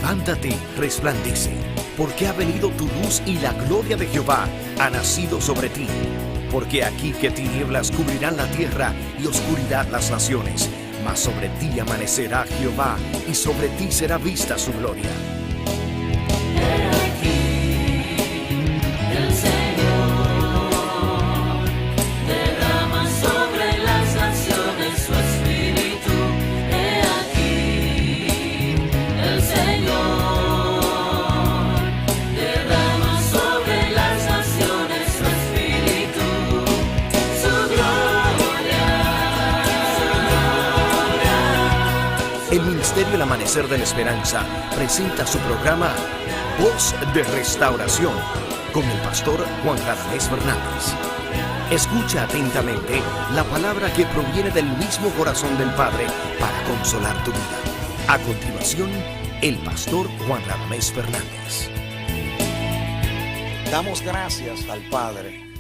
Levántate, resplandece, porque ha venido tu luz y la gloria de Jehová ha nacido sobre ti. Porque aquí que tinieblas cubrirán la tierra y oscuridad las naciones, mas sobre ti amanecerá Jehová y sobre ti será vista su gloria. El Ministerio El Amanecer de la Esperanza presenta su programa Voz de Restauración con el pastor Juan Radamés Fernández. Escucha atentamente la palabra que proviene del mismo corazón del Padre para consolar tu vida. A continuación, el pastor Juan Radamés Fernández. Damos gracias al Padre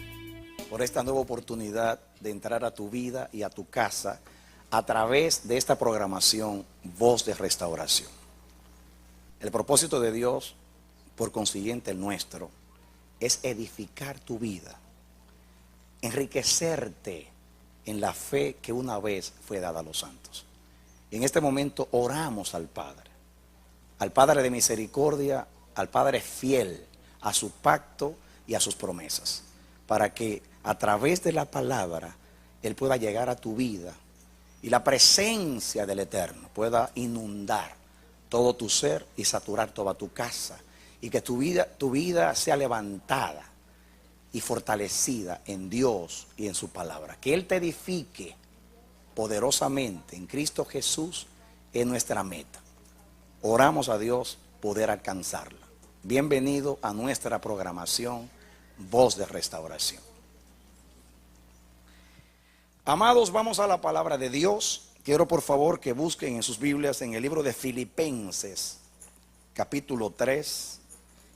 por esta nueva oportunidad de entrar a tu vida y a tu casa a través de esta programación Voz de Restauración. El propósito de Dios, por consiguiente el nuestro, es edificar tu vida, enriquecerte en la fe que una vez fue dada a los santos. Y en este momento oramos al Padre de misericordia, al Padre fiel a su pacto y a sus promesas, para que a través de la palabra Él pueda llegar a tu vida y la presencia del Eterno pueda inundar todo tu ser y saturar toda tu casa, y que tu vida sea levantada y fortalecida en Dios y en su palabra. Que Él te edifique poderosamente en Cristo Jesús es nuestra meta. Oramos a Dios poder alcanzarla. Bienvenido a nuestra programación Voz de Restauración. Amados, vamos a la palabra de Dios. Quiero por favor que busquen en sus Biblias en el libro de Filipenses, capítulo 3.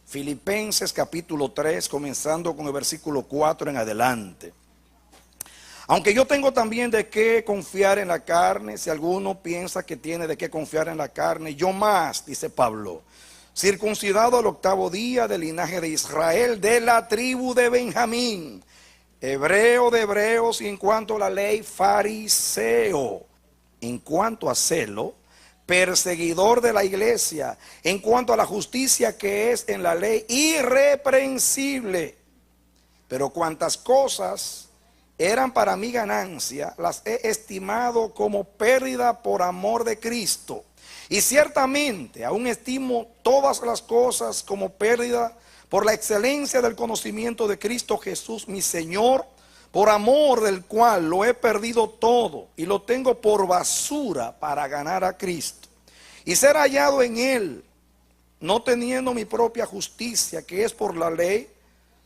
Filipenses, capítulo 3, comenzando con el versículo 4 en adelante. Aunque yo tengo también de qué confiar en la carne, si alguno piensa que tiene de qué confiar en la carne, yo más, dice Pablo, circuncidado al 8º día del linaje de Israel, de la tribu de Benjamín, hebreo de hebreos, y en cuanto a la ley, fariseo, en cuanto a celo, perseguidor de la iglesia, en cuanto a la justicia que es en la ley, irreprensible. Pero cuantas cosas eran para mi ganancia, las he estimado como pérdida por amor de Cristo. Y ciertamente aún estimo todas las cosas como pérdida por la excelencia del conocimiento de Cristo Jesús, mi Señor, por amor del cual lo he perdido todo y lo tengo por basura para ganar a Cristo y ser hallado en Él, no teniendo mi propia justicia que es por la ley,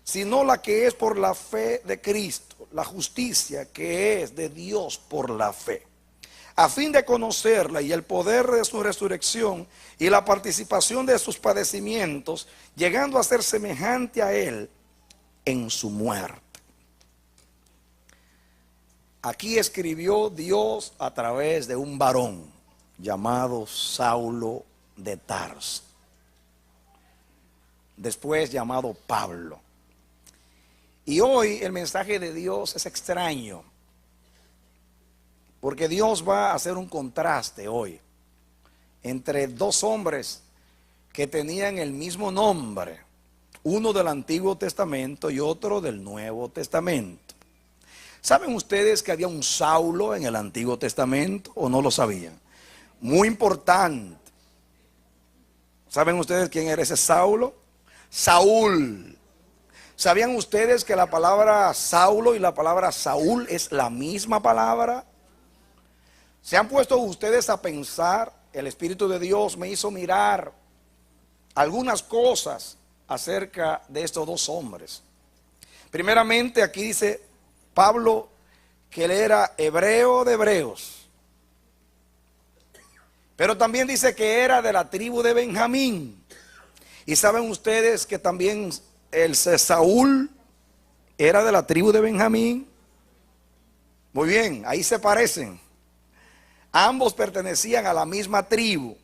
sino la que es por la fe de Cristo, la justicia que es de Dios por la fe, a fin de conocerla y el poder de su resurrección y la participación de sus padecimientos, llegando a ser semejante a Él en su muerte. Aquí escribió Dios a través de un varón llamado Saulo de Tarso, después llamado Pablo. Y hoy el mensaje de Dios es extraño, porque Dios va a hacer un contraste hoy entre dos hombres que tenían el mismo nombre, uno del Antiguo Testamento y otro del Nuevo Testamento. ¿Saben ustedes que había un Saulo en el Antiguo Testamento o no lo sabían? Muy importante. ¿Saben ustedes quién era ese Saulo? Saúl. ¿Sabían ustedes que la palabra Saulo y la palabra Saúl es la misma palabra? ¿Se han puesto ustedes a pensar? El Espíritu de Dios me hizo mirar algunas cosas acerca de estos dos hombres. Primeramente, aquí dice Pablo que él era hebreo de hebreos, pero también dice que era de la tribu de Benjamín. Y saben ustedes que también el Saúl era de la tribu de Benjamín. Muy bien, ahí se parecen. Ambos pertenecían a la misma tribu.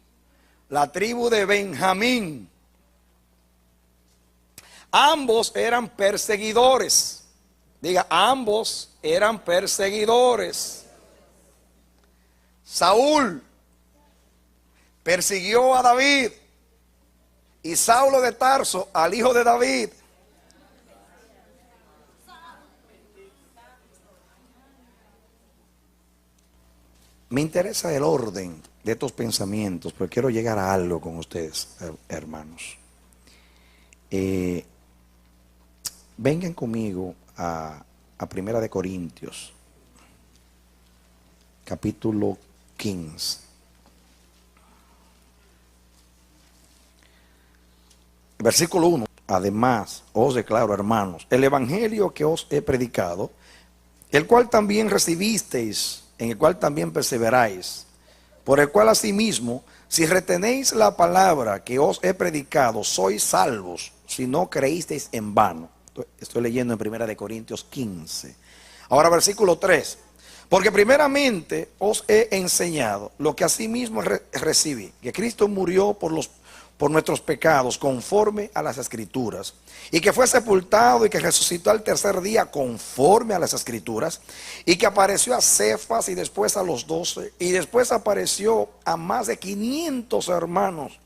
la tribu de Benjamín. Ambos eran perseguidores. Diga, ambos eran perseguidores. Saúl persiguió a David y Saulo de Tarso al hijo de David. Me interesa el orden de estos pensamientos, porque quiero llegar a algo con ustedes, hermanos. Vengan conmigo a Primera de Corintios, capítulo 15. Versículo 1. Además, os declaro, hermanos, el evangelio que os he predicado, el cual también recibisteis, en el cual también perseveráis, por el cual asimismo, si retenéis la palabra que os he predicado, sois salvos, si no creísteis en vano. Estoy leyendo en Primera de Corintios 15. Ahora versículo 3. Porque primeramente os he enseñado lo que asimismo recibí, que Cristo murió por nuestros pecados conforme a las Escrituras, y que fue sepultado y que resucitó al tercer día conforme a las Escrituras, y que apareció a Cefas y después a los 12, y después apareció a más de 500 hermanos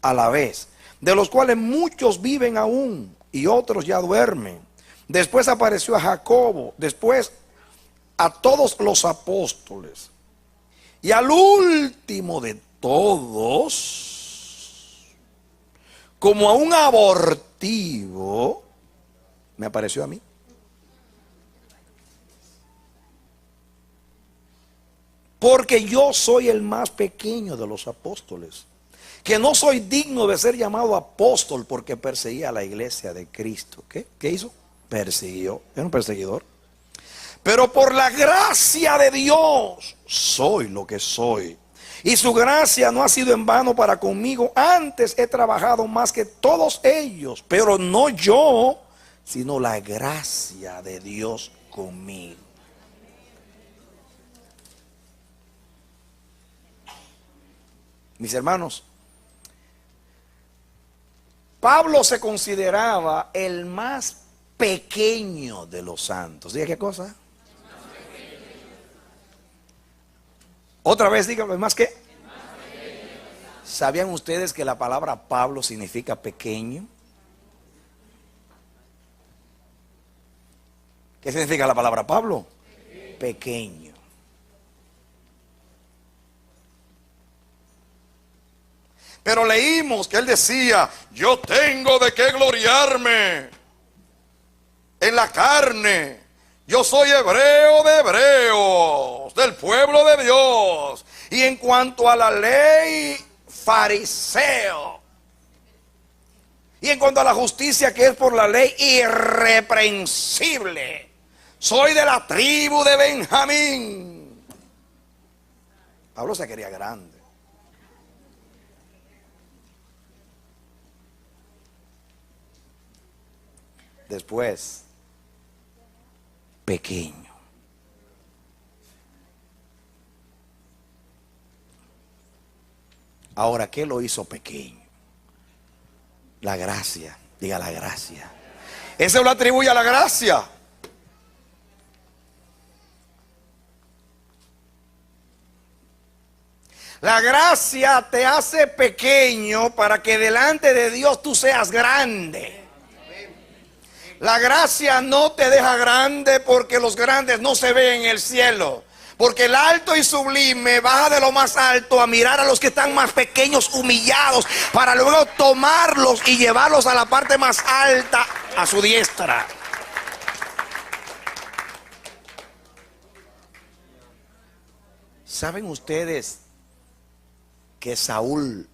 a la vez, de los cuales muchos viven aún y otros ya duermen. Después apareció a Jacobo, después a todos los apóstoles, y al último de todos, como a un abortivo, me apareció a mí. Porque yo soy el más pequeño de los apóstoles, que no soy digno de ser llamado apóstol porque perseguía a la iglesia de Cristo. ¿Qué hizo? Persiguió. Era un perseguidor. Pero por la gracia de Dios soy lo que soy. Y su gracia no ha sido en vano para conmigo. Antes he trabajado más que todos ellos, pero no yo, sino la gracia de Dios conmigo. Mis hermanos, Pablo se consideraba el más pequeño de los santos. ¿Diga qué cosa? Otra vez dígame, ¿más qué? ¿Sabían ustedes que la palabra Pablo significa pequeño? ¿Qué significa la palabra Pablo? Pequeño. Pero leímos que él decía, yo tengo de qué gloriarme en la carne. Yo soy hebreo de hebreos, del pueblo de Dios. Y en cuanto a la ley, fariseo. Y en cuanto a la justicia que es por la ley, irreprensible. Soy de la tribu de Benjamín. Pablo se quería grande. Después, pequeño. Ahora, ¿qué lo hizo pequeño? La gracia. Diga la gracia. Eso lo atribuye a la gracia. La gracia te hace pequeño para que delante de Dios tú seas grande. La gracia no te deja grande porque los grandes no se ven en el cielo. Porque el alto y sublime baja de lo más alto a mirar a los que están más pequeños, humillados, para luego tomarlos y llevarlos a la parte más alta, a su diestra. ¿Saben ustedes que Saúl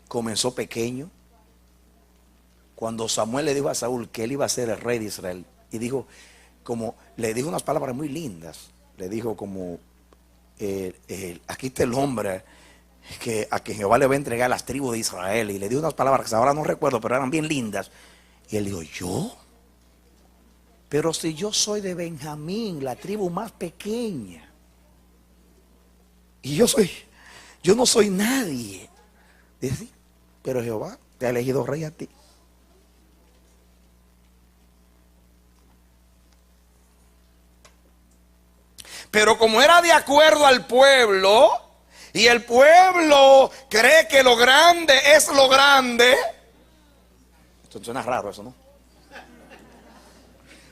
comenzó pequeño? Cuando Samuel le dijo a Saúl que él iba a ser el rey de Israel, y dijo, le dijo unas palabras muy lindas. Le dijo como, aquí está el hombre a que Jehová le va a entregar las tribus de Israel. Y le dijo unas palabras que ahora no recuerdo, pero eran bien lindas. Y él dijo, ¿yo? Pero si yo soy de Benjamín, la tribu más pequeña. Y yo no soy nadie. Dice, sí, pero Jehová te ha elegido rey a ti. Pero como era de acuerdo al pueblo, y el pueblo cree que lo grande es lo grande. Esto suena raro eso, ¿no?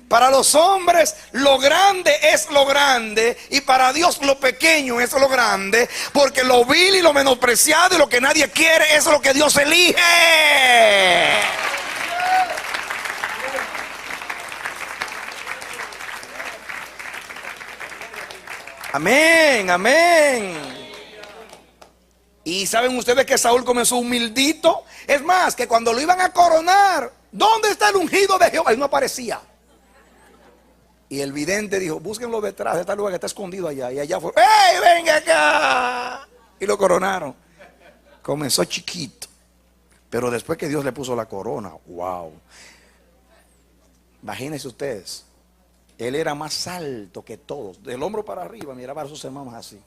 Para los hombres lo grande es lo grande, y para Dios lo pequeño es lo grande, porque lo vil y lo menospreciado y lo que nadie quiere es lo que Dios elige. Amén, amén. Y saben ustedes que Saúl comenzó humildito. Es más, que cuando lo iban a coronar, ¿dónde está el ungido de Jehová? Y no aparecía. Y el vidente dijo, búsquenlo detrás de tal lugar que está escondido allá. Y allá fue, ¡hey, venga acá! Y lo coronaron. Comenzó chiquito, pero después que Dios le puso la corona, wow. Imagínense ustedes, él era más alto que todos, del hombro para arriba, miraba a sus hermanos así.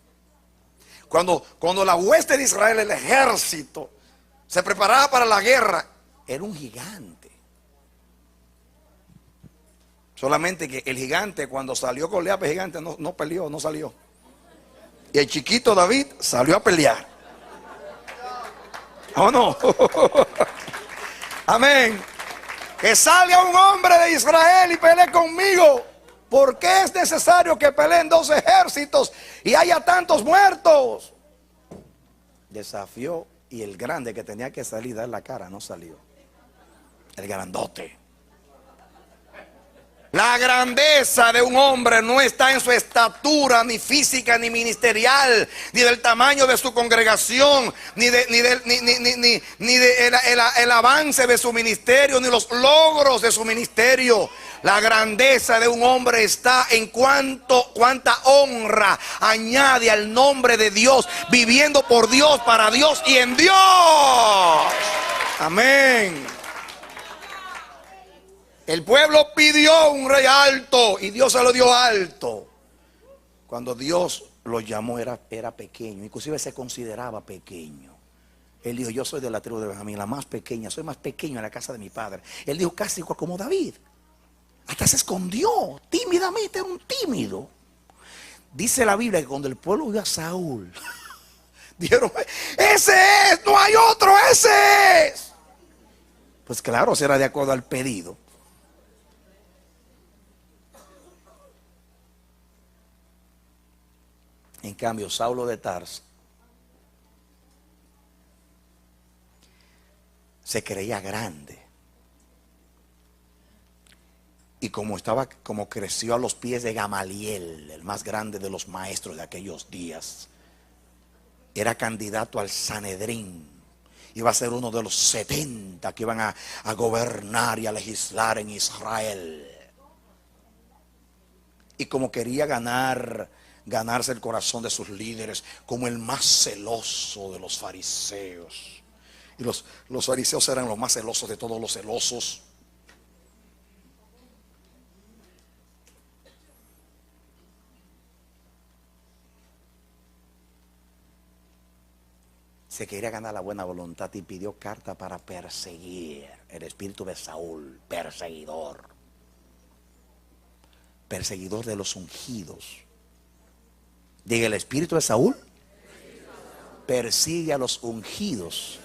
Cuando la hueste de Israel, el ejército, se preparaba para la guerra, era un gigante. Solamente que el gigante, cuando salió con Goliat, el gigante no peleó, no salió. Y el chiquito David salió a pelear. ¿O no? Amén. Que salga un hombre de Israel y pelee conmigo. ¿Por qué es necesario que peleen dos ejércitos y haya tantos muertos? Desafió, y el grande que tenía que salir a dar la cara no salió. El grandote. La grandeza de un hombre no está en su estatura, ni física, ni ministerial, ni del tamaño de su congregación, ni de el avance de su ministerio, ni los logros de su ministerio. La grandeza de un hombre está en cuánta honra añade al nombre de Dios, viviendo por Dios, para Dios y en Dios. Amén. El pueblo pidió un rey alto y Dios se lo dio alto. Cuando Dios lo llamó era pequeño, inclusive se consideraba pequeño. Él dijo, yo soy de la tribu de Benjamín, la más pequeña, soy más pequeño en la casa de mi padre. Él dijo casi igual como David. Hasta se escondió, tímidamente, era un tímido. Dice la Biblia que cuando el pueblo vio a Saúl, dijeron, ese es, no hay otro, ese es. Pues claro, será de acuerdo al pedido. En cambio, Saulo de Tarso se creía grande. Y como creció a los pies de Gamaliel, el más grande de los maestros de aquellos días, era candidato al Sanedrín. Iba a ser uno de los 70 que iban a gobernar y a legislar en Israel. Y como quería ganarse el corazón de sus líderes, como el más celoso de los fariseos. Y los fariseos eran los más celosos de todos los celosos. Se quería ganar la buena voluntad y pidió carta para perseguir. El espíritu de Saúl, perseguidor. Perseguidor de los ungidos. Diga, el espíritu de Saúl persigue a los ungidos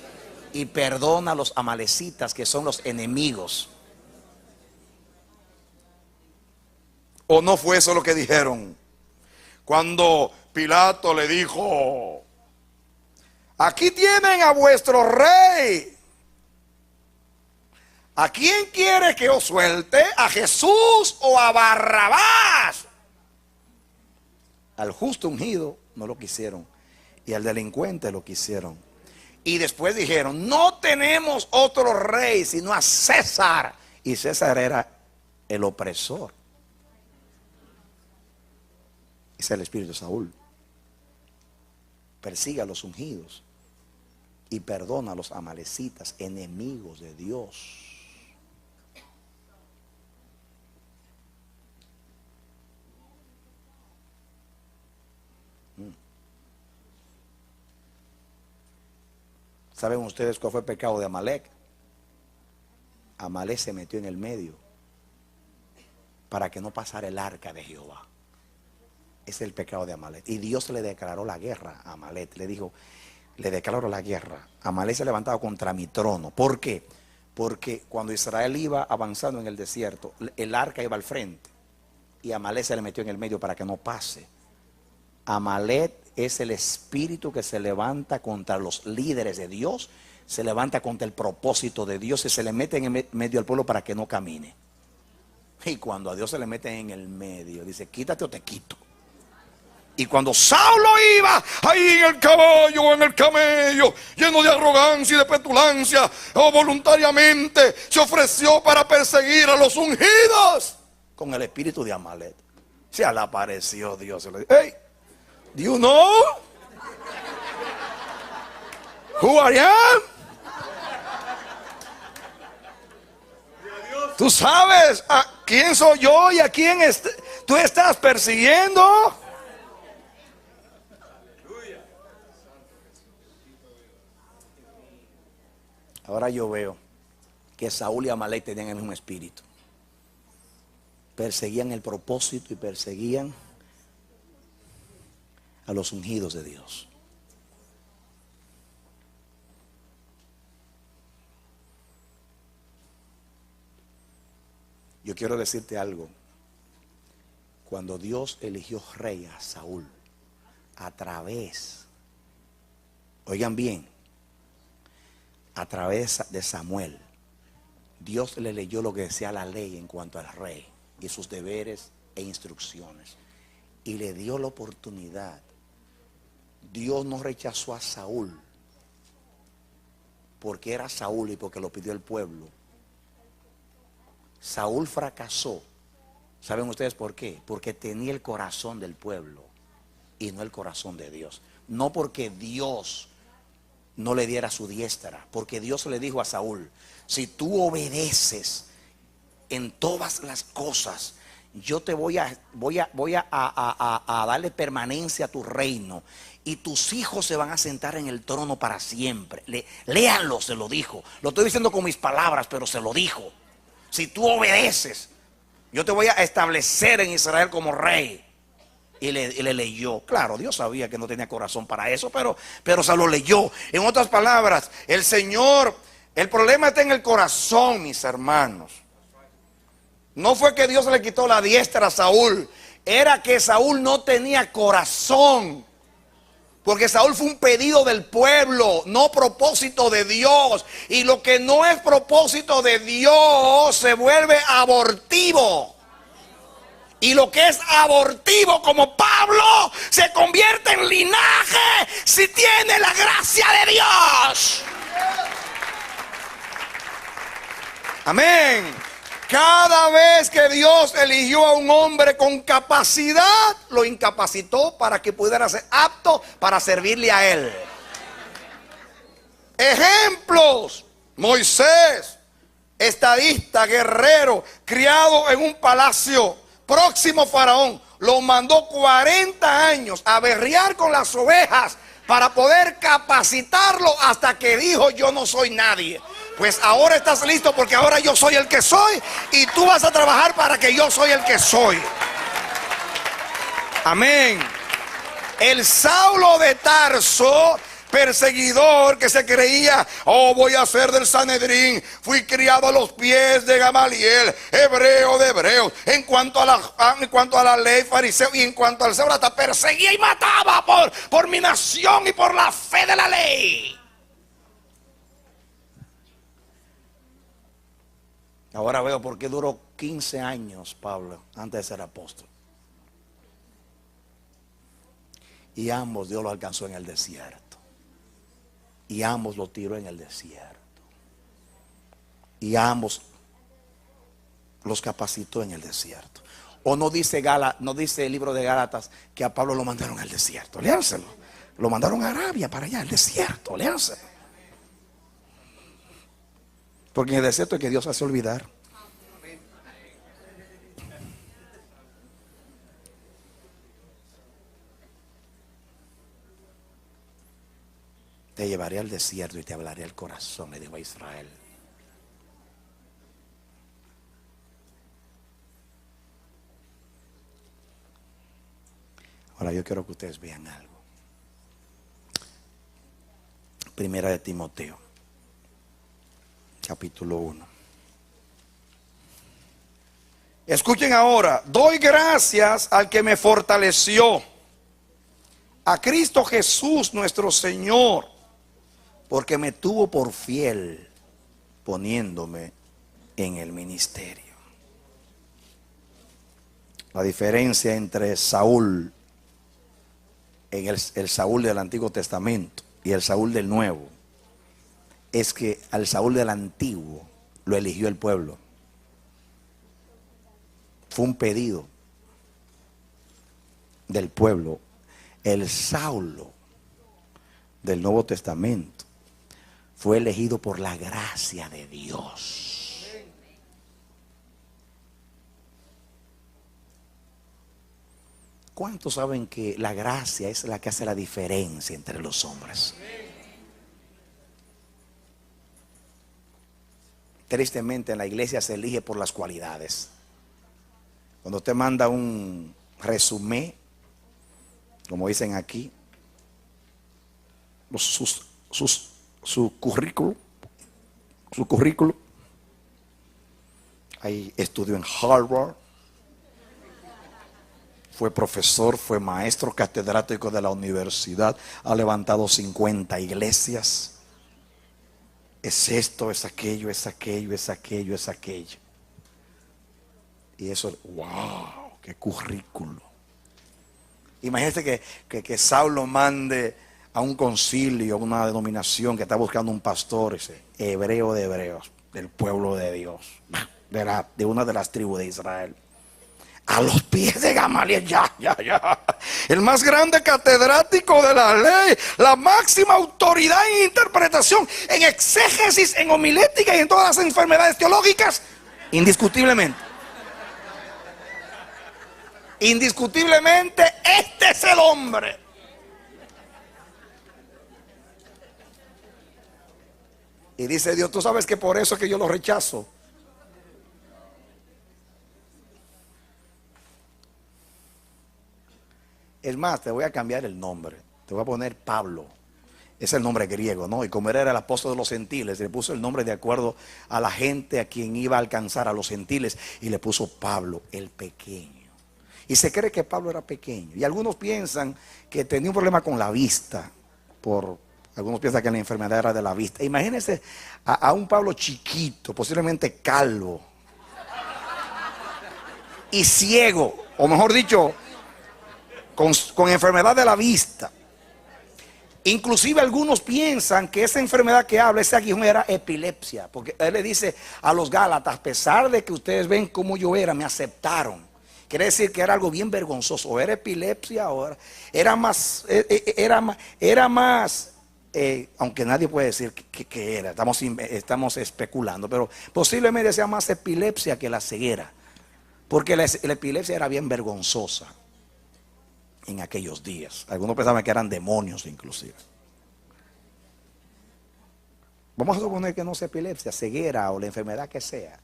y perdona a los amalecitas, que son los enemigos. ¿O no fue eso lo que dijeron? Cuando Pilato le dijo, aquí tienen a vuestro rey. ¿A quién quiere que os suelte? ¿A Jesús o a Barrabás? Al justo ungido no lo quisieron, y al delincuente lo quisieron. Y después dijeron, no tenemos otro rey sino a César. Y César era el opresor. Ese es el espíritu de Saúl. Persigue a los ungidos y perdona a los amalecitas, enemigos de Dios. ¿Saben ustedes cuál fue el pecado de Amalek? Amalek se metió en el medio para que no pasara el arca de Jehová. Ese es el pecado de Amalek. Y Dios le declaró la guerra a Amalek. Le dijo, le declaró la guerra. Amalek se levantaba contra mi trono. ¿Por qué? Porque cuando Israel iba avanzando en el desierto, el arca iba al frente y Amalek se le metió en el medio para que no pase. Amalek es el espíritu que se levanta contra los líderes de Dios, se levanta contra el propósito de Dios y se le mete en el medio del pueblo para que no camine. Y cuando a Dios se le mete en el medio, dice, quítate o te quito. Y cuando Saulo iba ahí en el caballo o en el camello, lleno de arrogancia y de petulancia, voluntariamente se ofreció para perseguir a los ungidos con el espíritu de Amalek. Se le apareció Dios y le dijo, hey, do you know who I am? ¿Tú sabes a quién soy yo y a quién tú estás persiguiendo? Ahora yo veo que Saúl y Amalek tenían el mismo espíritu. Perseguían el propósito y perseguían a los ungidos de Dios. Yo quiero decirte algo. Cuando Dios eligió rey a Saúl a través, oigan bien, a través de Samuel, Dios le leyó lo que decía la ley en cuanto al rey y sus deberes e instrucciones y le dio la oportunidad. Dios no rechazó a Saúl porque era Saúl y porque lo pidió el pueblo. Saúl fracasó. ¿Saben ustedes por qué? Porque tenía el corazón del pueblo y no el corazón de Dios. No porque Dios no le diera su diestra, porque Dios le dijo a Saúl, si tú obedeces en todas las cosas, yo te voy a darle permanencia a tu reino y tus hijos se van a sentar en el trono para siempre. Léanlo, se lo dijo. Lo estoy diciendo con mis palabras, pero se lo dijo. Si tú obedeces, yo te voy a establecer en Israel como rey. Y le leyó. Claro, Dios sabía que no tenía corazón para eso, pero se lo leyó. En otras palabras, el Señor, el problema está en el corazón, mis hermanos. No fue que Dios le quitó la diestra a Saúl, era que Saúl no tenía corazón. Porque Saúl fue un pedido del pueblo, no propósito de Dios. Y lo que no es propósito de Dios se vuelve abortivo. Y lo que es abortivo, como Pablo, se convierte en linaje si tiene la gracia de Dios. Amén. Cada vez que Dios eligió a un hombre con capacidad, lo incapacitó para que pudiera ser apto para servirle a él. Ejemplos: Moisés, estadista, guerrero, criado en un palacio, próximo faraón, lo mandó 40 años a berrear con las ovejas para poder capacitarlo hasta que dijo, yo no soy nadie. Pues ahora estás listo porque ahora yo soy el que soy y tú vas a trabajar para que yo soy el que soy. Amén. El Saulo de Tarso, perseguidor que se creía, oh, voy a ser del Sanedrín, fui criado a los pies de Gamaliel, hebreo de hebreos, en cuanto a la ley fariseo y en cuanto al Saulo, hasta perseguía y mataba por mi nación y por la fe de la ley. Ahora veo por qué duró 15 años Pablo antes de ser apóstol. Y ambos Dios los alcanzó en el desierto. Y ambos los tiró en el desierto. Y ambos los capacitó en el desierto. O no dice el libro de Gálatas que a Pablo lo mandaron al desierto. Léanselo. Lo mandaron a Arabia, para allá, al desierto. Léanselo. Porque en el desierto es que Dios hace olvidar. te llevaré al desierto y te hablaré al corazón, le dijo a Israel. Ahora yo quiero que ustedes vean algo. Primera de Timoteo, capítulo 1. Escuchen ahora, doy gracias al que me fortaleció, a Cristo Jesús nuestro Señor, porque me tuvo por fiel poniéndome en el ministerio. La diferencia entre Saúl, en el Saúl del Antiguo Testamento y el Saúl del Nuevo, es que al Saúl del Antiguo lo eligió el pueblo. Fue un pedido del pueblo. El Saulo del Nuevo Testamento fue elegido por la gracia de Dios. ¿Cuántos saben que la gracia es la que hace la diferencia entre los hombres? Tristemente en la iglesia se elige por las cualidades. Cuando usted manda un resumen, como dicen aquí, su currículo, ahí estudió en Harvard, fue profesor, fue maestro catedrático de la universidad, ha levantado 50 iglesias, es esto, es aquello, es aquello, es aquello, es aquello. Y eso, wow, qué currículo. Imagínese que Saulo mande a un concilio, a una denominación que está buscando un pastor, ese hebreo de hebreos, del pueblo de Dios, de una de las tribus de Israel, a los pies de Gamaliel, el más grande catedrático de la ley, la máxima autoridad en interpretación, en exégesis, en homilética y en todas las enfermedades teológicas, indiscutiblemente. Indiscutiblemente, este es el hombre. Y dice Dios, tú sabes que por eso es que yo lo rechazo. Es más, te voy a cambiar el nombre. Te voy a poner Pablo. Es el nombre griego, ¿no? Y como él era el apóstol de los gentiles, le puso el nombre de acuerdo a la gente a quien iba a alcanzar, a los gentiles. Y le puso Pablo, el pequeño. Y se cree que Pablo era pequeño. Y algunos piensan que tenía un problema con la vista. Algunos piensan que la enfermedad era de la vista. Imagínense a un Pablo chiquito, posiblemente calvo. Y ciego. O mejor dicho, con enfermedad de la vista. Inclusive algunos piensan que esa enfermedad que habla, ese aguijón, era epilepsia. Porque él le dice a los Gálatas, a pesar de que ustedes ven cómo yo era, me aceptaron. Quiere decir que era algo bien vergonzoso. O era epilepsia o era más, aunque nadie puede decir que era. Estamos especulando, pero posiblemente sea más epilepsia que la ceguera. Porque la epilepsia era bien vergonzosa en aquellos días. Algunos pensaban que eran demonios inclusive. Vamos a suponer que no es epilepsia, ceguera o la enfermedad que sea.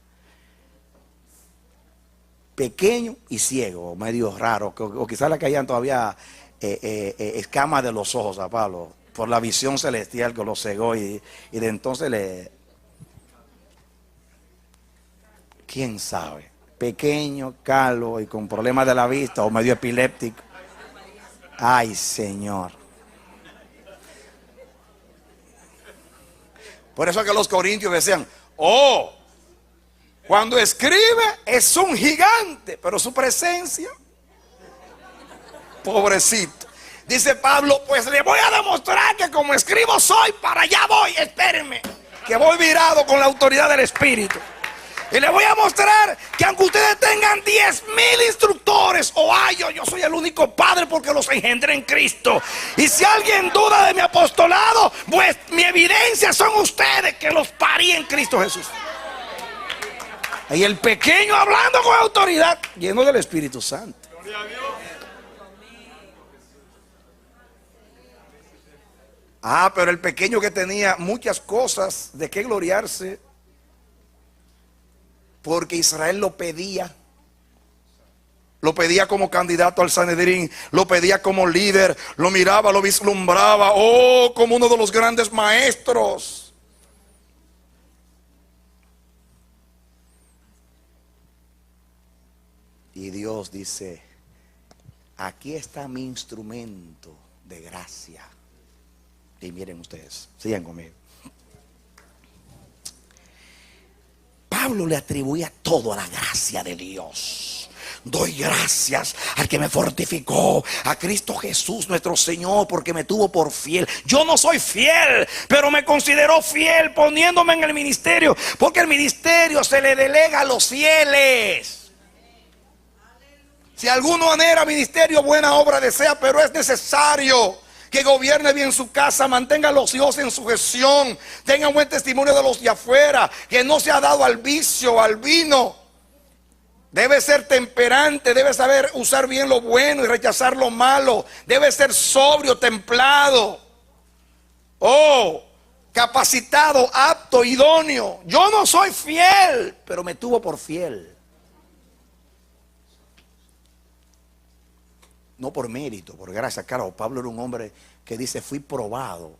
Pequeño y ciego, medio raro, o quizás le caían todavía escamas de los ojos a Pablo, por la visión celestial que lo cegó y de entonces quién sabe, pequeño, calvo y con problemas de la vista o medio epiléptico. Ay, Señor. Por eso que los corintios decían, cuando escribe es un gigante, pero su presencia, pobrecito. Dice Pablo, pues le voy a demostrar que como escribo soy, para allá voy, espérenme, que voy virado con la autoridad del Espíritu. Y le voy a mostrar que aunque ustedes tengan 10,000 instructores o ayos, yo soy el único padre porque los engendré en Cristo. Y si alguien duda de mi apostolado, pues mi evidencia son ustedes que los parí en Cristo Jesús. Y el pequeño hablando con autoridad, lleno del Espíritu Santo. Pero el pequeño que tenía muchas cosas de qué gloriarse, porque Israel lo pedía. Lo pedía como candidato al Sanedrín, lo pedía como líder, lo miraba, lo vislumbraba, como uno de los grandes maestros. Y Dios dice: aquí está mi instrumento de gracia. Y miren ustedes, sigan conmigo. Pablo le atribuía todo a la gracia de Dios. Doy gracias al que me fortificó, a Cristo Jesús nuestro Señor, porque me tuvo por fiel. Yo no soy fiel, pero me consideró fiel poniéndome en el ministerio, porque el ministerio se le delega a los fieles. Si alguno anhela ministerio, buena obra desea, pero es necesario que gobierne bien su casa, mantenga a los hijos en sujeción, tenga buen testimonio de los de afuera, que no se ha dado al vicio, al vino. Debe ser temperante, debe saber usar bien lo bueno y rechazar lo malo. Debe ser sobrio, templado, capacitado, apto, idóneo. Yo no soy fiel, pero me tuvo por fiel. No por mérito, por gracia. Claro, Pablo era un hombre que dice: fui probado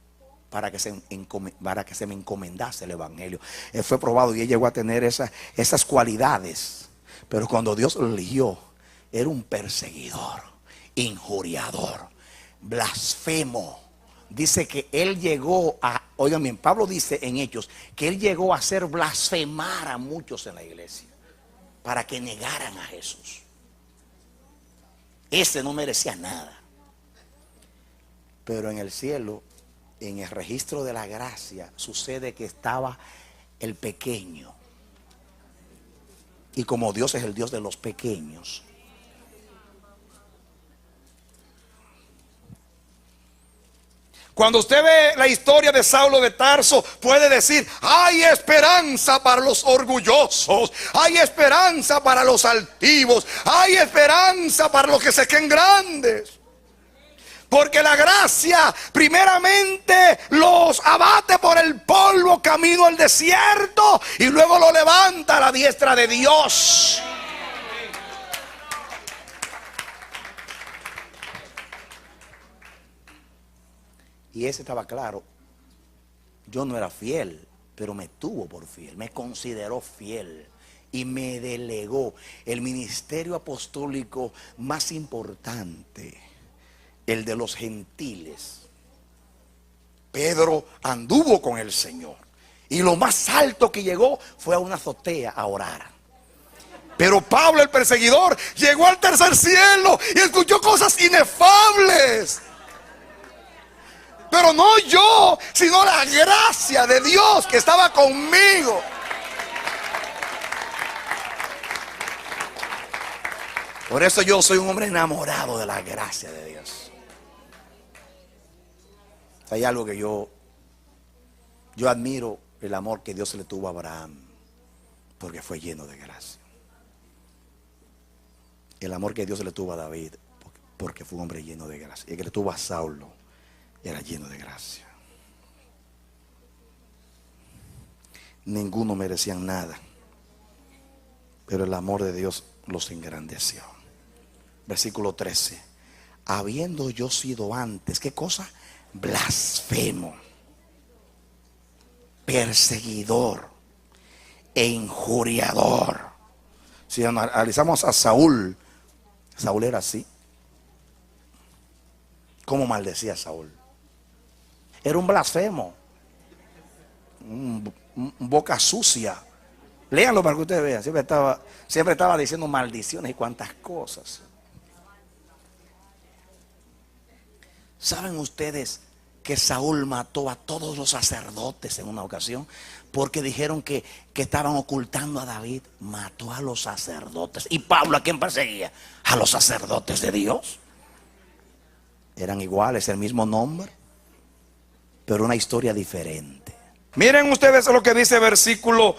para que se me encomendase el evangelio. Él fue probado y él llegó a tener esas cualidades. Pero cuando Dios lo eligió, era un perseguidor, injuriador, blasfemo. Dice que él llegó a, oigan bien, Pablo dice en Hechos que él llegó a hacer blasfemar a muchos en la iglesia para que negaran a Jesús. Ese no merecía nada. Pero en el cielo, en el registro de la gracia, sucede que estaba el pequeño. Y como Dios es el Dios de los pequeños, cuando usted ve la historia de Saulo de Tarso, puede decir: hay esperanza para los orgullosos, hay esperanza para los altivos, hay esperanza para los que se creen grandes. Porque la gracia primeramente los abate por el polvo camino al desierto y luego lo levanta a la diestra de Dios. Y ese estaba claro. Yo no era fiel, pero me tuvo por fiel, me consideró fiel y me delegó el ministerio apostólico más importante, el de los gentiles. Pedro anduvo con el Señor y lo más alto que llegó fue a una azotea a orar. Pero Pablo, el perseguidor, llegó al tercer cielo y escuchó cosas inefables. Pero no yo, sino la gracia de Dios que estaba conmigo. Por eso yo soy un hombre enamorado de la gracia de Dios. Hay algo que yo admiro, el amor que Dios le tuvo a Abraham, porque fue lleno de gracia. El amor que Dios le tuvo a David, porque fue un hombre lleno de gracia. Y el que le tuvo a Saulo era lleno de gracia. Ninguno merecían nada, pero el amor de Dios los engrandeció. Versículo 13: habiendo yo sido antes, ¿qué cosa? Blasfemo, perseguidor e injuriador. Si analizamos a Saúl, Saúl era así. ¿Cómo maldecía a Saúl? Era un blasfemo, un boca sucia. Léanlo para que ustedes vean. Siempre estaba diciendo maldiciones y cuantas cosas. ¿Saben ustedes que Saúl mató a todos los sacerdotes en una ocasión? Porque dijeron que estaban ocultando a David. Mató a los sacerdotes. ¿Y Pablo a quién perseguía? A los sacerdotes de Dios. Eran iguales, el mismo nombre, pero una historia diferente. Miren ustedes lo que dice el versículo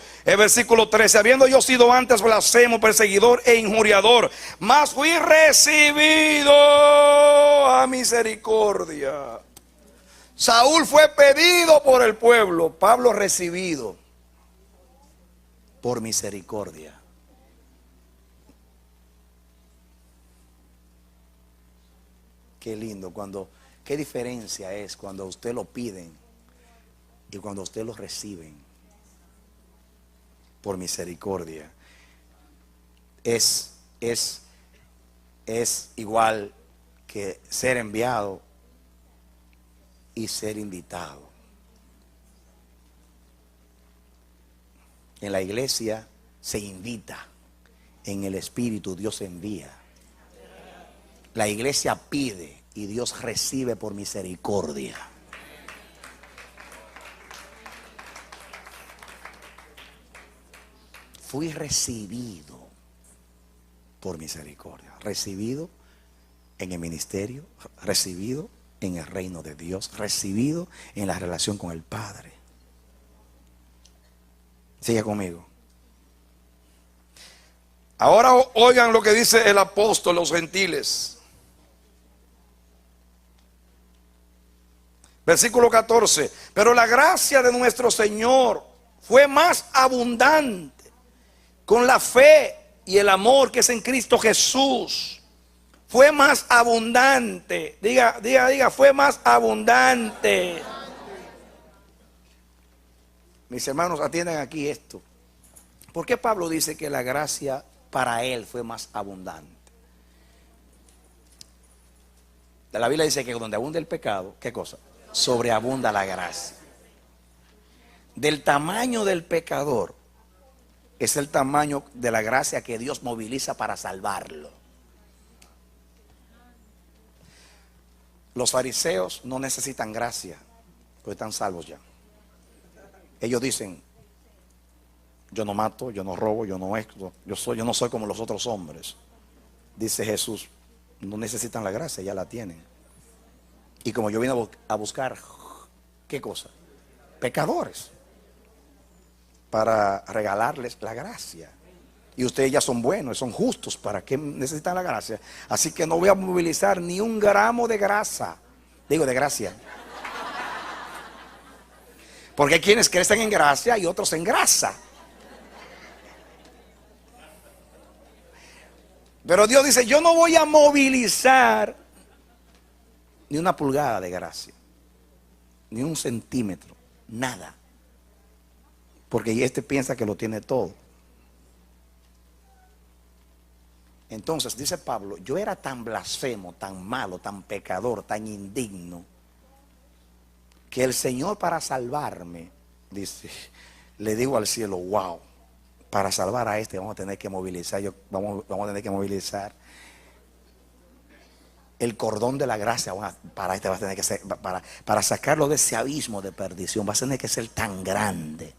13. Habiendo yo sido antes blasfemo, perseguidor e injuriador, mas fui recibido a misericordia. Saúl fue pedido por el pueblo, Pablo recibido por misericordia. Qué lindo qué diferencia es cuando a usted lo piden y cuando a usted lo reciben por misericordia. Es igual que ser enviado y ser invitado. En la iglesia se invita, en el Espíritu Dios envía. La iglesia pide y Dios recibe por misericordia. Fui recibido por misericordia, recibido en el ministerio, recibido en el reino de Dios, recibido en la relación con el Padre. Sigue conmigo. Ahora oigan lo que dice el apóstol a los gentiles. Versículo 14. Pero la gracia de nuestro Señor fue más abundante con la fe y el amor que es en Cristo Jesús. Fue más abundante. Diga, fue más abundante. Mis hermanos, atiendan aquí esto. ¿Por qué Pablo dice que la gracia para él fue más abundante? La Biblia dice que donde abunda el pecado, ¿qué cosa? Sobreabunda la gracia. Del tamaño del pecador es el tamaño de la gracia que Dios moviliza para salvarlo. Los fariseos no necesitan gracia, porque están salvos ya. Ellos dicen: yo no mato, yo no robo, yo no soy como los otros hombres. Dice Jesús: no necesitan la gracia, ya la tienen. Y como yo vine a buscar, ¿qué cosa? Pecadores, para regalarles la gracia. Y ustedes ya son buenos, son justos. ¿Para qué necesitan la gracia? Así que no voy a movilizar ni un gramo de grasa. Digo, de gracia. Porque hay quienes crecen en gracia y otros en grasa. Pero Dios dice: yo no voy a movilizar ni una pulgada de gracia, ni un centímetro, nada. Porque este piensa que lo tiene todo. Entonces dice Pablo: yo era tan blasfemo, tan malo, tan pecador, tan indigno, que el Señor, para salvarme, dice, le digo al cielo: wow, para salvar a este vamos a tener que movilizar, vamos a tener que movilizar el cordón de la gracia. Para este va a tener que ser, para sacarlo de ese abismo de perdición, va a tener que ser tan grande.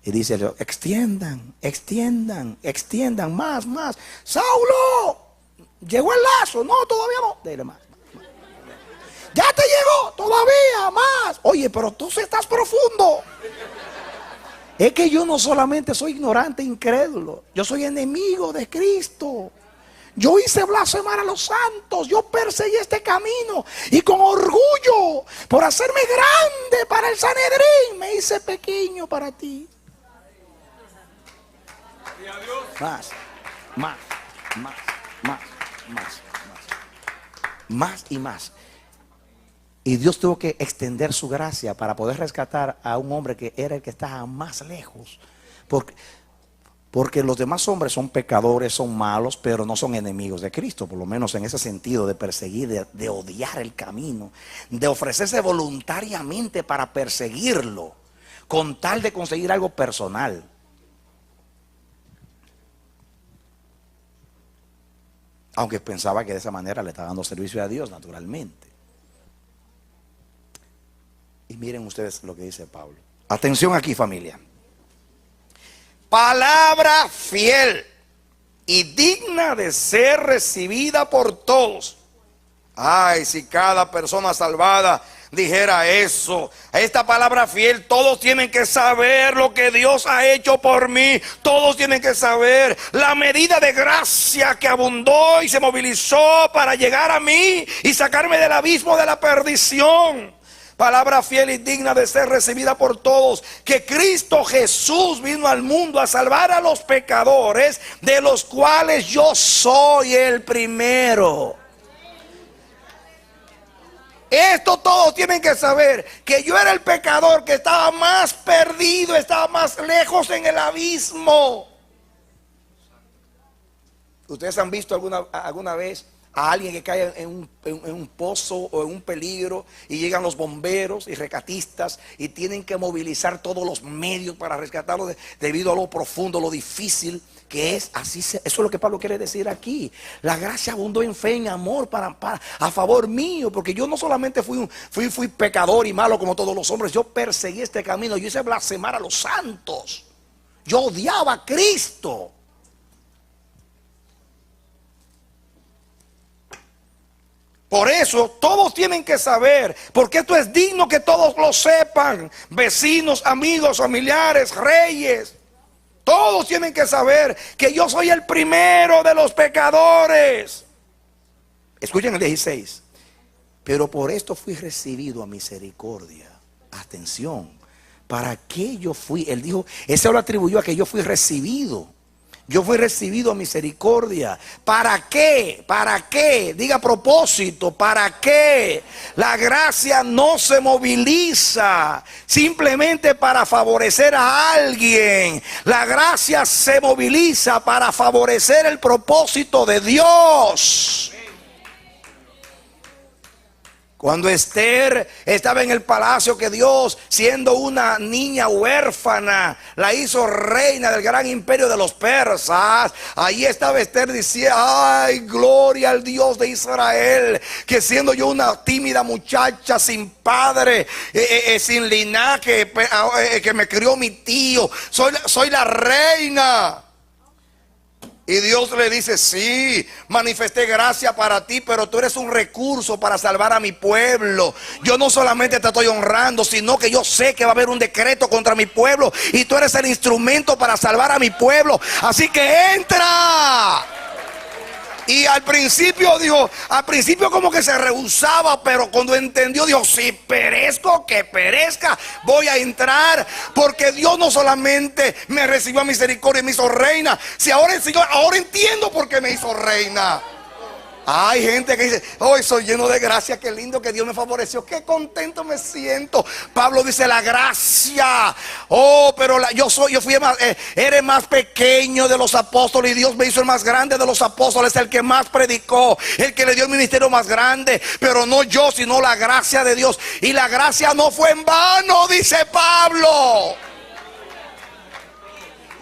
Y dice: extiendan, extiendan, extiendan, más. Saulo, llegó el lazo. No, todavía no. Dile más. Ya te llegó, todavía más. Oye, pero tú sí estás profundo. Es que yo no solamente soy ignorante, incrédulo, yo soy enemigo de Cristo. Yo hice blasfemar a los santos, yo perseguí este camino y con orgullo, por hacerme grande para el Sanedrín, me hice pequeño para ti. Más y más. Y Dios tuvo que extender su gracia para poder rescatar a un hombre que era el que estaba más lejos. Porque los demás hombres son pecadores, son malos, pero no son enemigos de Cristo. Por lo menos en ese sentido de perseguir, de odiar el camino, de ofrecerse voluntariamente para perseguirlo, con tal de conseguir algo personal. Aunque pensaba que de esa manera le estaba dando servicio a Dios, naturalmente. Y miren ustedes lo que dice Pablo. Atención aquí, familia. Palabra fiel y digna de ser recibida por todos. Ay, si cada persona salvada dijera eso. Esta palabra fiel, todos tienen que saber lo que Dios ha hecho por mí. Todos tienen que saber la medida de gracia que abundó y se movilizó para llegar a mí y sacarme del abismo de la perdición. palabra fiel y digna de ser recibida por todos, que Cristo Jesús vino al mundo a salvar a los pecadores, de los cuales yo soy el primero. Esto todos tienen que saber, que yo era el pecador que estaba más perdido, estaba más lejos en el abismo. ¿Ustedes han visto alguna vez a alguien que cae en un pozo o en un peligro y llegan los bomberos y rescatistas y tienen que movilizar todos los medios para rescatarlo debido a lo profundo, lo difícil que es? Eso es lo que Pablo quiere decir aquí. La gracia abundó en fe, en amor a favor mío, porque yo no solamente fui pecador y malo como todos los hombres. Yo perseguí este camino, yo hice blasfemar a los santos, yo odiaba a Cristo. Por eso todos tienen que saber, porque esto es digno que todos lo sepan. Vecinos, amigos, familiares, reyes, todos tienen que saber que yo soy el primero de los pecadores. Escuchen el 16. Pero por esto fui recibido a misericordia. Atención, ¿para qué yo fui? Él dijo, ese lo atribuyó a que yo fui recibido. Yo fui recibido a misericordia. ¿Para qué? ¿Para qué? Diga propósito. ¿Para qué? La gracia no se moviliza simplemente para favorecer a alguien. La gracia se moviliza para favorecer el propósito de Dios. Cuando Esther estaba en el palacio, que Dios, siendo una niña huérfana, la hizo reina del gran imperio de los persas, ahí estaba Esther diciendo: ay, gloria al Dios de Israel, que siendo yo una tímida muchacha sin padre, sin linaje, que me crió mi tío, soy la reina. Y Dios le dice: sí, manifesté gracia para ti, pero tú eres un recurso para salvar a mi pueblo. Yo no solamente te estoy honrando, sino que yo sé que va a haber un decreto contra mi pueblo, y tú eres el instrumento para salvar a mi pueblo. Así que entra. Y al principio como que se rehusaba, pero cuando entendió, dijo: si perezco, que perezca, voy a entrar, porque Dios no solamente me recibió a misericordia y me hizo reina, si ahora el Señor, ahora entiendo por qué me hizo reina. Hay gente que dice: hoy soy lleno de gracia, qué lindo que Dios me favoreció, qué contento me siento. Pablo dice: la gracia, pero eres más pequeño de los apóstoles, y Dios me hizo el más grande de los apóstoles, el que más predicó, el que le dio el ministerio más grande, pero no yo, sino la gracia de Dios. Y la gracia no fue en vano, dice Pablo.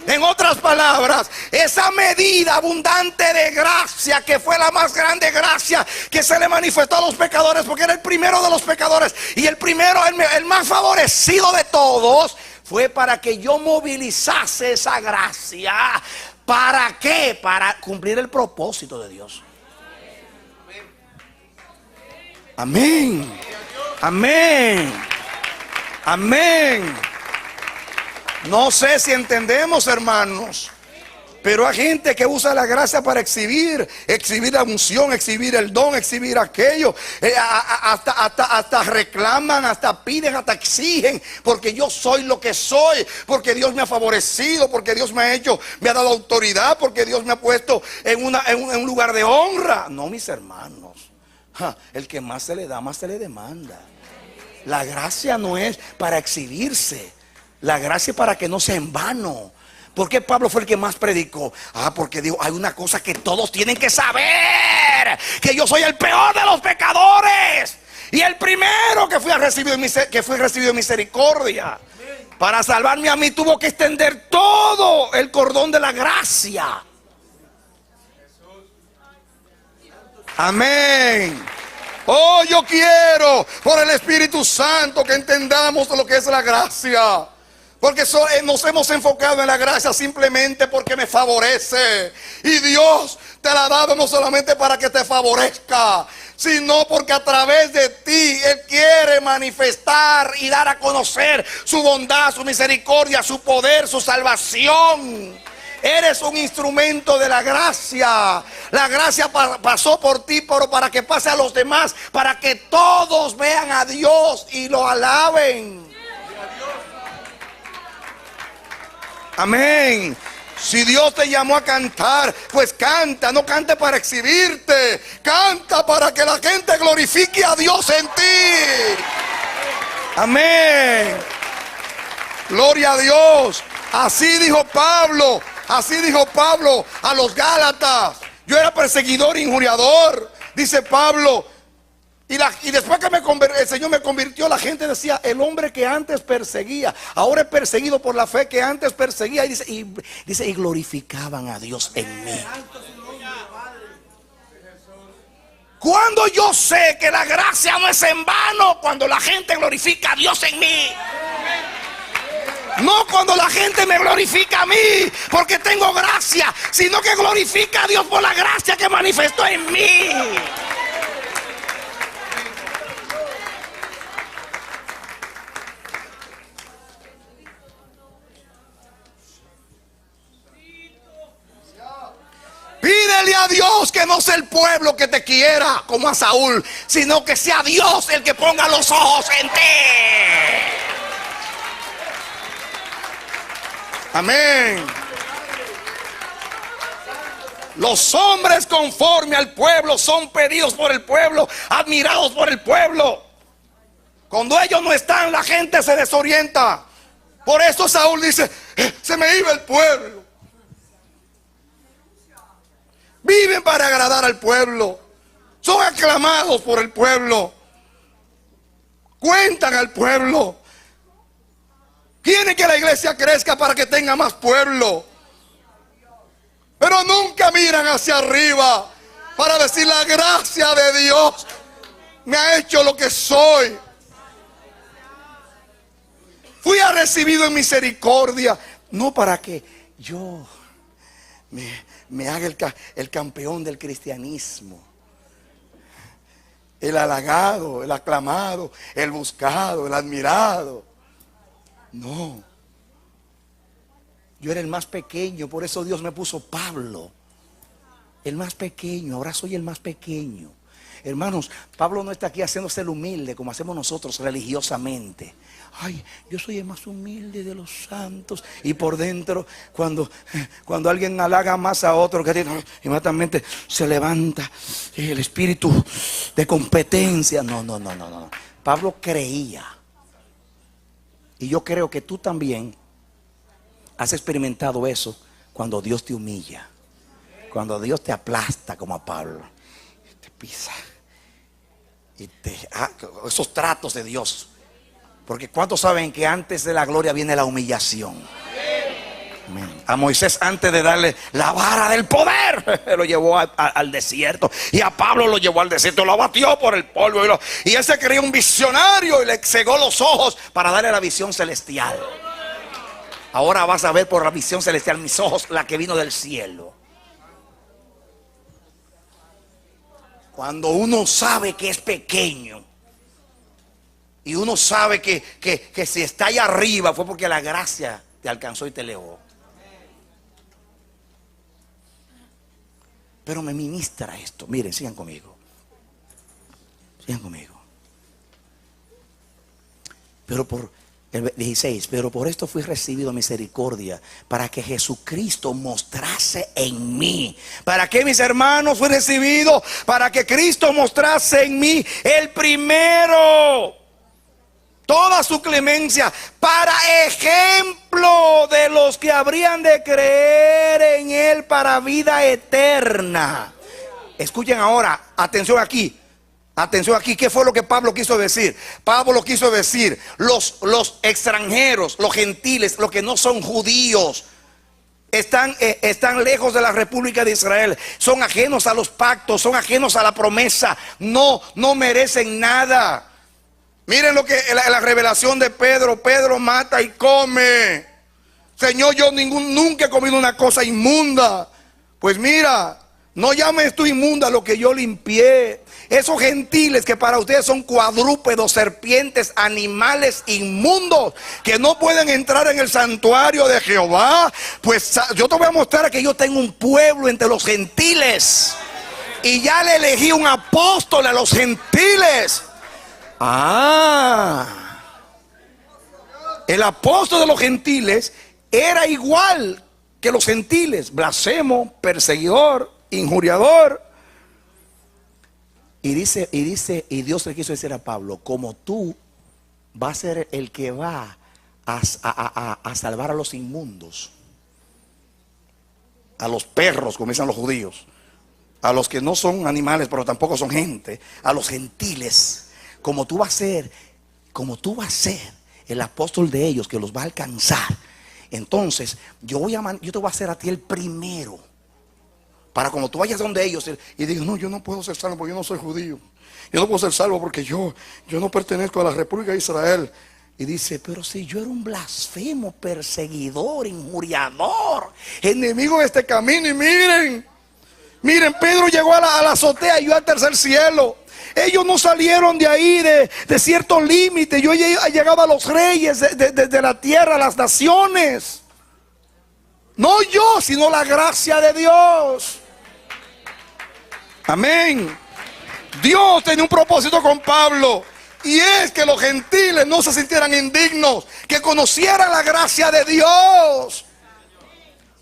En otras palabras, esa medida abundante de gracia, que fue la más grande gracia que se le manifestó a los pecadores, porque era el primero de los pecadores y el primero, el más favorecido de todos, fue para que yo movilizase esa gracia. ¿Para qué? Para cumplir el propósito de Dios. Amén. Amén. Amén. No sé si entendemos, hermanos, pero hay gente que usa la gracia para exhibir la unción, exhibir el don, exhibir aquello. Hasta reclaman, hasta piden, hasta exigen, porque yo soy lo que soy, porque Dios me ha favorecido, porque Dios me ha dado autoridad, porque Dios me ha puesto en un lugar de honra. No, mis hermanos, el que más se le da, más se le demanda. La gracia no es para exhibirse. La gracia es para que no sea en vano. ¿Por qué Pablo fue el que más predicó? Porque dijo: hay una cosa que todos tienen que saber, que yo soy el peor de los pecadores y el primero que fui recibido en misericordia. Para salvarme a mí tuvo que extender todo el cordón de la gracia. Amén. Oh, yo quiero por el Espíritu Santo que entendamos lo que es la gracia. Porque nos hemos enfocado en la gracia simplemente porque me favorece. Y Dios te la ha dado no solamente para que te favorezca, sino porque a través de ti Él quiere manifestar y dar a conocer su bondad, su misericordia, su poder, su salvación. Eres un instrumento de la gracia. La gracia pasó por ti, pero para que pase a los demás, para que todos vean a Dios y lo alaben. Amén. Si Dios te llamó a cantar, pues canta. No cante para exhibirte, canta para que la gente glorifique a Dios en ti. Amén. Gloria a Dios. Así dijo Pablo a los Gálatas. Yo era perseguidor, injuriador, dice Pablo. Y después que el Señor me convirtió, la gente decía: el hombre que antes perseguía, ahora es perseguido por la fe que antes perseguía. Y dice, y glorificaban a Dios en mí. Cuando yo sé que la gracia no es en vano, cuando la gente glorifica a Dios en mí. No cuando la gente me glorifica a mí porque tengo gracia, sino que glorifica a Dios por la gracia que manifestó en mí. Pídele a Dios que no sea el pueblo que te quiera como a Saúl, sino que sea Dios el que ponga los ojos en ti. Amén. Los hombres conforme al pueblo son pedidos por el pueblo, admirados por el pueblo. Cuando ellos no están, la gente se desorienta. Por eso Saúl dice: se me iba el pueblo. Viven para agradar al pueblo. Son aclamados por el pueblo. Cuentan al pueblo. Quieren que la iglesia crezca para que tenga más pueblo. Pero nunca miran hacia arriba para decir: la gracia de Dios me ha hecho lo que soy. Fui recibido en misericordia, no para que yo me haga el campeón del cristianismo, el halagado, el aclamado, el buscado, el admirado. No, yo era el más pequeño, por eso Dios me puso Pablo, el más pequeño. Ahora soy el más pequeño. Hermanos, Pablo no está aquí haciéndose el humilde como hacemos nosotros religiosamente. Ay, yo soy el más humilde de los santos. Y por dentro, cuando alguien halaga más a otro, que inmediatamente se levanta el espíritu de competencia. No. Pablo creía. Y yo creo que tú también has experimentado eso cuando Dios te humilla, cuando Dios te aplasta como a Pablo, te pisa y esos tratos de Dios. Porque ¿cuántos saben que antes de la gloria viene la humillación? Amén. A Moisés, antes de darle la vara del poder, lo llevó al desierto. Y a Pablo lo llevó al desierto, lo abatió por el polvo. Y él se creía un visionario y le cegó los ojos para darle la visión celestial. Ahora vas a ver por la visión celestial, mis ojos, la que vino del cielo. Cuando uno sabe que es pequeño y uno sabe que si está allá arriba fue porque la gracia te alcanzó y te elevó. Pero me ministra esto. Miren, sigan conmigo. Sigan conmigo. Pero por el 16, pero por esto fui recibido misericordia, para que Jesucristo mostrase en mí. ¿Para qué, mis hermanos, fui recibido? Para que Cristo mostrase en mí el primero toda su clemencia, para ejemplo de los que habrían de creer en Él para vida eterna. Escuchen ahora, atención aquí. Atención aquí, ¿qué fue lo que Pablo quiso decir? Pablo quiso decir, los extranjeros, los gentiles, los que no son judíos, están lejos de la República de Israel, son ajenos a los pactos, son ajenos a la promesa, no merecen nada. Miren lo que la revelación de Pedro. Pedro mata y come. Señor, yo nunca he comido una cosa inmunda. Pues mira, no llames tú inmunda lo que yo limpié. Esos gentiles que para ustedes son cuadrúpedos, serpientes, animales inmundos que no pueden entrar en el santuario de Jehová, pues yo te voy a mostrar que yo tengo un pueblo entre los gentiles y ya le elegí un apóstol a los gentiles. El apóstol de los gentiles era igual que los gentiles: blasfemo, perseguidor, injuriador. Y Dios le quiso decir a Pablo: como tú vas a ser el que va a salvar a los inmundos, a los perros, como dicen los judíos, a los que no son animales pero tampoco son gente, a los gentiles, como tú vas a ser el apóstol de ellos que los va a alcanzar, entonces yo te voy a hacer a ti el primero, para cuando tú vayas donde ellos y digas: no, yo no puedo ser salvo porque yo no soy judío, yo no puedo ser salvo porque yo no pertenezco a la República de Israel. Y dice: pero si yo era un blasfemo, perseguidor, injuriador, enemigo de este camino. Y miren, Pedro llegó a la azotea y yo al tercer cielo. Ellos no salieron de ahí, de cierto límite. Yo he llegado a los reyes de la tierra, a las naciones. No yo, sino la gracia de Dios. Amén. Dios tenía un propósito con Pablo, y es que los gentiles no se sintieran indignos, que conocieran la gracia de Dios.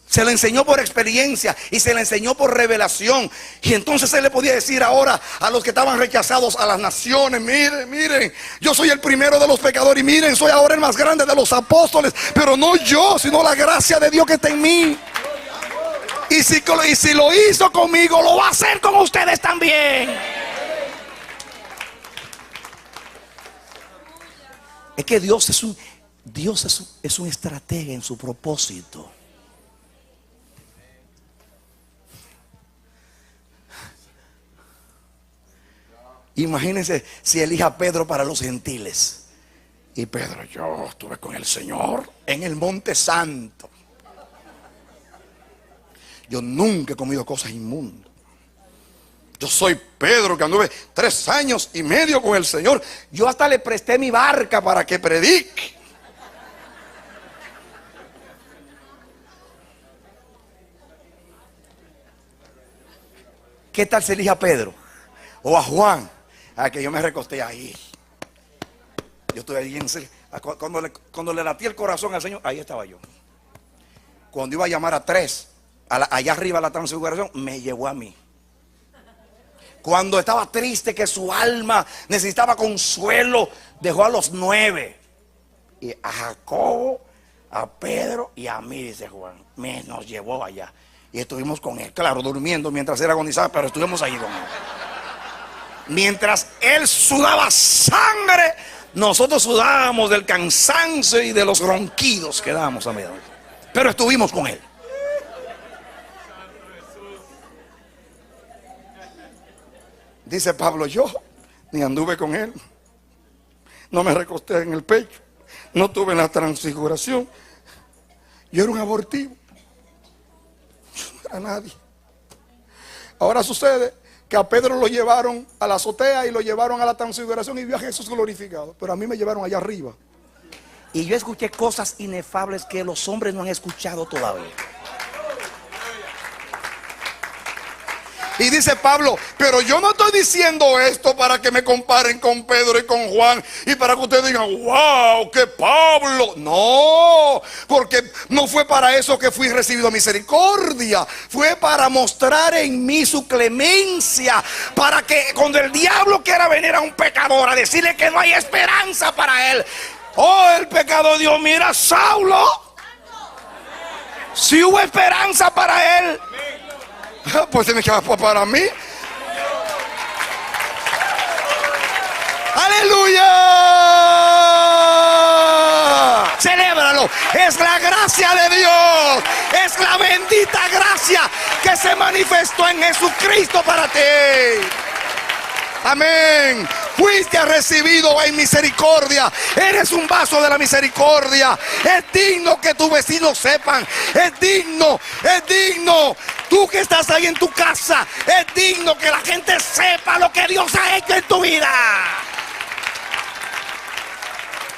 Se le enseñó por experiencia y se le enseñó por revelación. Y entonces él le podía decir ahora a los que estaban rechazados, a las naciones: miren, yo soy el primero de los pecadores, y miren, soy ahora el más grande de los apóstoles, pero no yo, sino la gracia de Dios que está en mí. Y si lo hizo conmigo, lo va a hacer con ustedes también. Es que Dios es un estratega en su propósito. Imagínense si elija a Pedro para los gentiles. Y Pedro: yo estuve con el Señor en el Monte Santo. Yo nunca he comido cosas inmundas. Yo soy Pedro, que anduve 3 años y medio con el Señor. Yo hasta le presté mi barca para que predique. ¿Qué tal se elige a Pedro o a Juan? Que yo me recosté ahí. Yo estuve ahí cuando le latí el corazón al Señor, ahí estaba yo. Cuando iba a llamar a 3 allá arriba a la transfiguración, me llevó a mí. Cuando estaba triste, que su alma necesitaba consuelo, dejó a los 9. Y a Jacobo, a Pedro y a mí, dice Juan, nos llevó allá. Y estuvimos con él, claro, durmiendo mientras él agonizaba, pero estuvimos ahí con él. Mientras él sudaba sangre, nosotros sudábamos del cansancio y de los ronquidos que dábamos a medianoche. Pero estuvimos con él. Dice Pablo: yo ni anduve con él, no me recosté en el pecho, no tuve la transfiguración, yo era un abortivo, yo no era nadie. Ahora sucede que a Pedro lo llevaron a la azotea y lo llevaron a la transfiguración y vio a Jesús glorificado, pero a mí me llevaron allá arriba. Y yo escuché cosas inefables que los hombres no han escuchado todavía. Y dice Pablo: pero yo no estoy diciendo esto para que me comparen con Pedro y con Juan y para que ustedes digan: wow, que Pablo. No, porque no fue para eso que fui recibido misericordia. Fue para mostrar en mí su clemencia, para que cuando el diablo quiera venir a un pecador a decirle que no hay esperanza para él: oh, el pecador, Dios, mira, Saulo, si hubo esperanza para él, pues tiene que haber para mí. ¡Aleluya! Celébralo. Es la gracia de Dios. Es la bendita gracia que se manifestó en Jesucristo para ti. Amén. Fuiste recibido en misericordia. Eres un vaso de la misericordia. Es digno que tus vecinos sepan. Es digno Tú que estás ahí en tu casa, es digno que la gente sepa lo que Dios ha hecho en tu vida.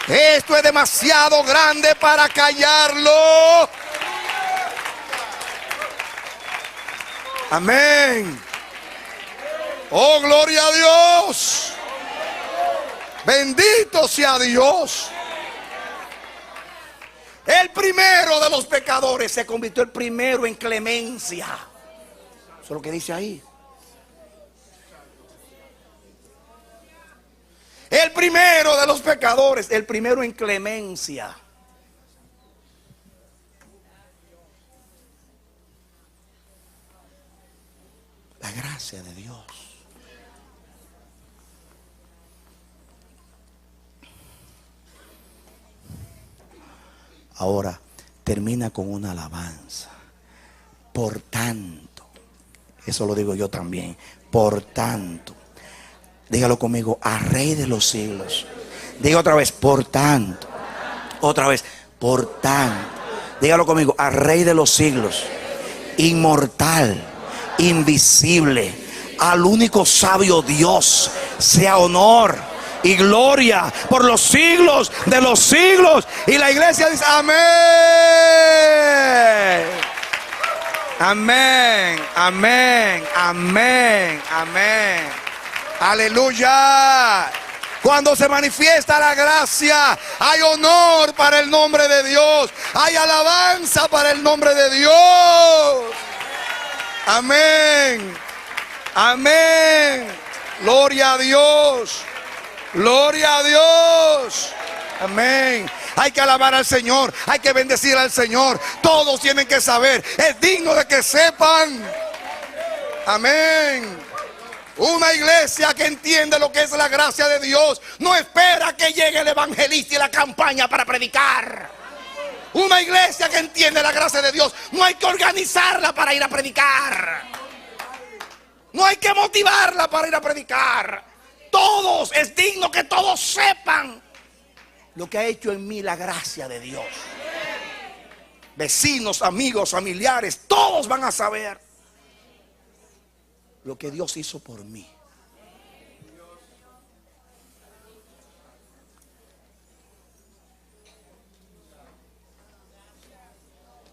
Esto es demasiado grande para callarlo. Amén. Oh, gloria a Dios. Bendito sea Dios. El primero de los pecadores se convirtió el primero en clemencia. Eso es lo que dice ahí. El primero de los pecadores, el primero en clemencia. La gracia de Dios. Ahora termina con una alabanza. Por tanto, eso lo digo yo también. Por tanto, dígalo conmigo, a Rey de los siglos. Diga otra vez, por tanto. Otra vez, por tanto. Dígalo conmigo, a Rey de los siglos, inmortal, invisible, al único sabio Dios, sea honor y gloria por los siglos de los siglos. Y la iglesia dice amén. Amén, amén, amén, amén. Aleluya. Cuando se manifiesta la gracia, hay honor para el nombre de Dios, hay alabanza para el nombre de Dios. Amén, amén. Gloria a Dios. Gloria a Dios. Amén. Hay que alabar al Señor, hay que bendecir al Señor. Todos tienen que saber, es digno de que sepan. Amén. Una iglesia que entiende lo que es la gracia de Dios no espera que llegue el evangelista y la campaña para predicar. Una iglesia que entiende la gracia de Dios no hay que organizarla para ir a predicar. No hay que motivarla para ir a predicar. Todos, es digno que todos sepan lo que ha hecho en mí la gracia de Dios. Vecinos, amigos, familiares, todos van a saber lo que Dios hizo por mí.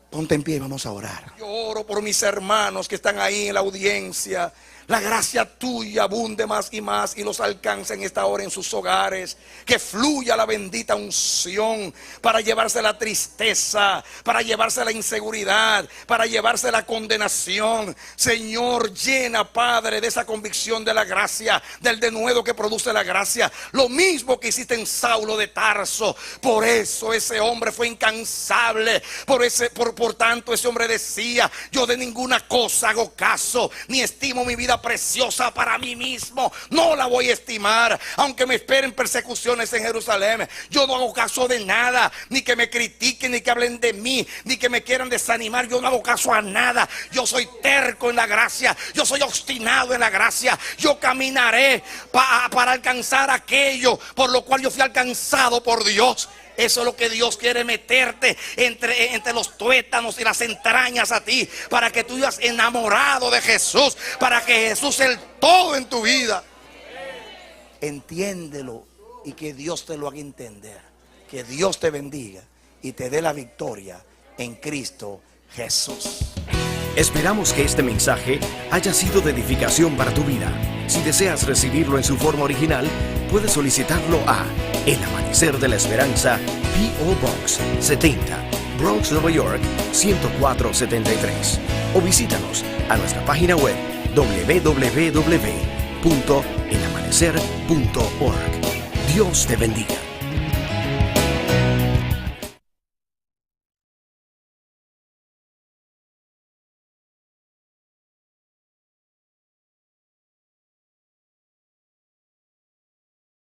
Ponte en pie y vamos a orar. Yo oro por mis hermanos que están ahí en la audiencia. La gracia tuya abunde más y los alcance en esta hora en sus hogares. Que fluya la bendita unción para llevarse la tristeza, para llevarse la inseguridad, para llevarse la condenación. Señor, llena, Padre, de esa convicción de la gracia, del denuedo que produce la gracia. Lo mismo que hiciste en Saulo de Tarso. Por eso ese hombre fue incansable. Por tanto ese hombre decía: yo de ninguna cosa hago caso, ni estimo mi vida preciosa para mí mismo. No la voy a estimar, aunque me esperen persecuciones en Jerusalén. Yo no hago caso de nada, ni que me critiquen, ni que hablen de mí, ni que me quieran desanimar. Yo no hago caso a nada. Yo soy terco en la gracia, yo soy obstinado en la gracia. Yo caminaré para alcanzar aquello por lo cual yo fui alcanzado por Dios. Eso es lo que Dios quiere, meterte entre los tuétanos y las entrañas a ti, para que tú vivas enamorado de Jesús, para que Jesús sea el todo en tu vida. Entiéndelo y que Dios te lo haga entender. Que Dios te bendiga y te dé la victoria en Cristo Jesús. Esperamos que este mensaje haya sido de edificación para tu vida. Si deseas recibirlo en su forma original, puedes solicitarlo a El Amanecer de la Esperanza, P.O. Box 70, Bronx, Nueva York 10473. O visítanos a nuestra página web www.elamanecer.org. Dios te bendiga.